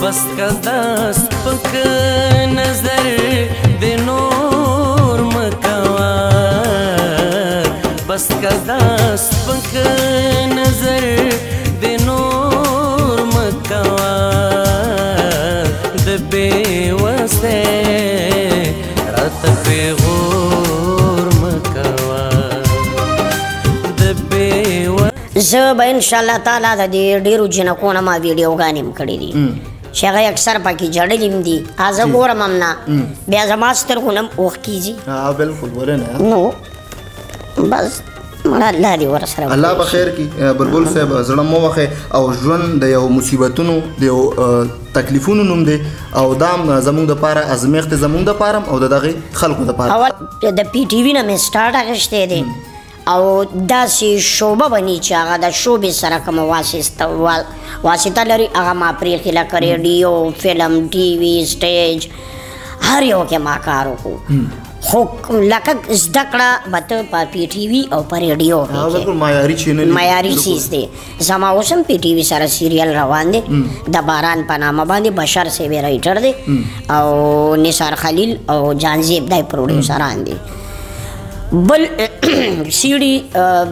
بس کدا سپک نظر د نور مکوا بس کدا سپک نظر د نور مکوا د بے وسه رات پیغور مکوا د بے زه به انشاءالله تعالی د دې ډېرو جنکو نه ما ویډیوګانې هم کړي دي چې هغه اکثر پکې جړلي هم دي زه ګورم هم نه بیا زما سترګو نه هم اوښ کېږي بالکل ولې نه نو بس مړه الله دې ورسره الله به خیر کړي بلبل صاحب زړه مه وښئ او ژوند د یو مصیبتونو د یو تکلیفونو نوم دی او دا زموږ دپاره ازمیښت دی زموږ دپاره او د دغې خلکو دپاره اول د پی ټي وي نه مې سټارټ اخیستی دی او داسې شعبه بني چې هغه د شعبې سره کومه واسطه لري هغه ما پرېښي لکه ریډیو فلم ټي وي سټیج هر یو کې ما کار وکړو خو لکه زده کړه به ته په پی ټي وي او په ریډیو کې معیاري چیز دی زما اوس هم پی ټي وي سره سیریل روان دی د باران په نامه باندې بشر صاحب رایټر دی او نثار خلیل او جانزیب دی پروډیوسران دي بل سیډي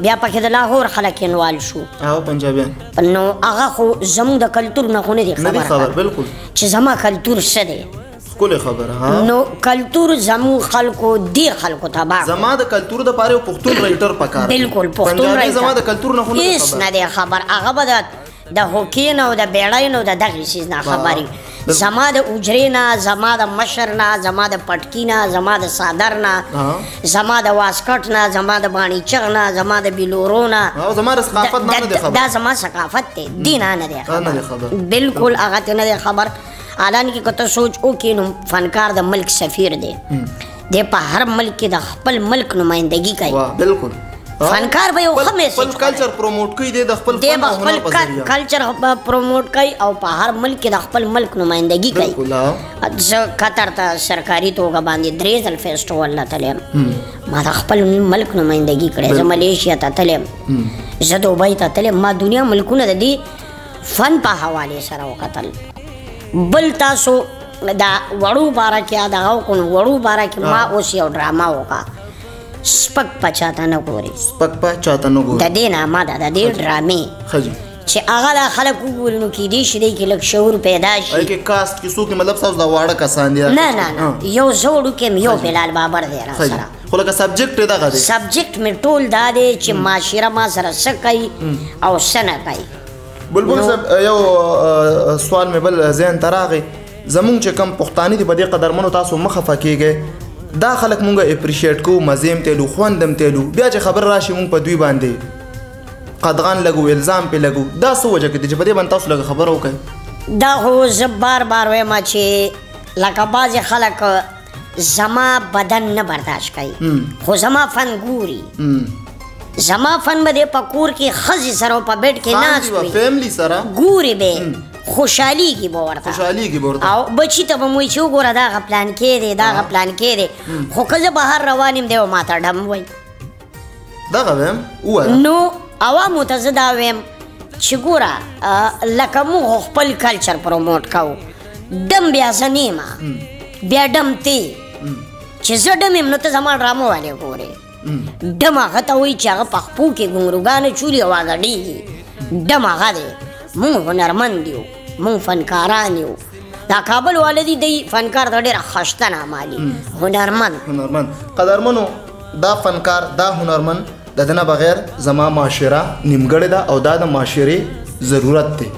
بیا پکې د لاهور خلک انوال شو او پنجابیان نو هغه خو زموږ د کلتور نه خو نه دي خبر بالکل چې زما کلتور څه دی ښکلې خبره نو کلتور زموږ خلکو دې خلکو تباه زما د کلتور دپاره یو پښتون رایټر پکار بالکل پښتون رایټر زما د کلتور نه خو هېڅ نه دی خبر هغه به د هوکي نه او د بیړۍ نه او د دغې څیز نه خبري زما د اجرې نه زما د مشر نه زما د پټکي نه زما د صادر نه زما د واسکټ نه زما د باڼیچغ نه زما د بلورو نه زما د ثقافت نه دی خبر دا زما ثقافت دی دې نه دی خبر بالکل هغه ته نه دی خبر حالانکه که ته سوچ وکړې نو فنکار د ملک سفیر دی دی په هر ملک کې د خپل ملک نمایندګي کوي بالکل فنکار به یو ښه میسج خپل کلچر پروموټ کوي دی د خپل فن او هنر په ذریعه کلچر پروموټ کوي او په هر ملک کې د خپل ملک نمایندګي کوي زه قطر ته سرکاري توګه باندې 3 ځل فیسټیول ته تللی ما د خپل ملک نمایندګي کړې زه ملیشیا ته تللی زه دوبۍ ته تللی ما دنیا ملکونه د دې فن په حوالې سره وکتل بل تاسو دا وړو باره کې دغه وکړو وړو باره کې ما اوس یو ډرامه وکړه سپک په چاته نه ګوري سپک په چاته نه ګوري د دې نامه ده د دې ډرامې چې هغه دا خلک وګوري نو کیدای شي دی کې لږ شعور پیدا شي کې کاسټ کې څوک مطلب ستاسو د واړه کسان دي نه نه نه یو زه وړوکی یو بلال بابر دی راسره خو لکه سبجیکټ دغه دی سبجیکټ مې ټول دا دی چې معاشره ما سره څه کوي او څه نه کوي بلبل صاحب یو سوال مې بل ذهن ته راغی زمونږ چې کم پښتانه دي په دې قدرمنو تاسو مه خفه کیږئ دا خلک مونږ اپریشیټ کوو مزې م تیلو خوند م تیلو بیا چې خبر راشي مونږ په دوی باندې قدغن لګو الزام پې لګو دا څه وجه کې دي چې په دې باندې تاسو لږ خبره وکړئ دا خو زه بار بار وایم چې لکه بعضې خلک زما بدن نه برداشت کوي خو زما فن ګوري زما فن به دې په کور کې ښځې سره په بیډ کې ناست وي فیملی سره ګوري به خوشحالیږي به ورته او بچي ته به مو چې وګوره دغه پلان کې دی دغه پلان کې دی خو که زه بهر روان یم دی به ماته ډم وایي دغه ویم نو عوامو ته زه دا ویم چې ګوره لکه موږ خپل کلچر پروموټ کوو ډم بیا زه نیمه بیا ډم تی چې زه ډم یم نو ته زما ډرامه والې ګورې ډم هغه ته وایي چې هغه په خپو کې ګونګروګانې چولي او اګډېږي ډم هغه دی مونږ هنرمند یو مونږ فنکاران یو دا کابل والدي دی فنکار ته ډېره خشته نامالي هنرمند قدرمنو دا فنکار دا هنرمند د ده نه بغیر زما معاشره نیمګړې ده او دا د معاشرې ضرورت دی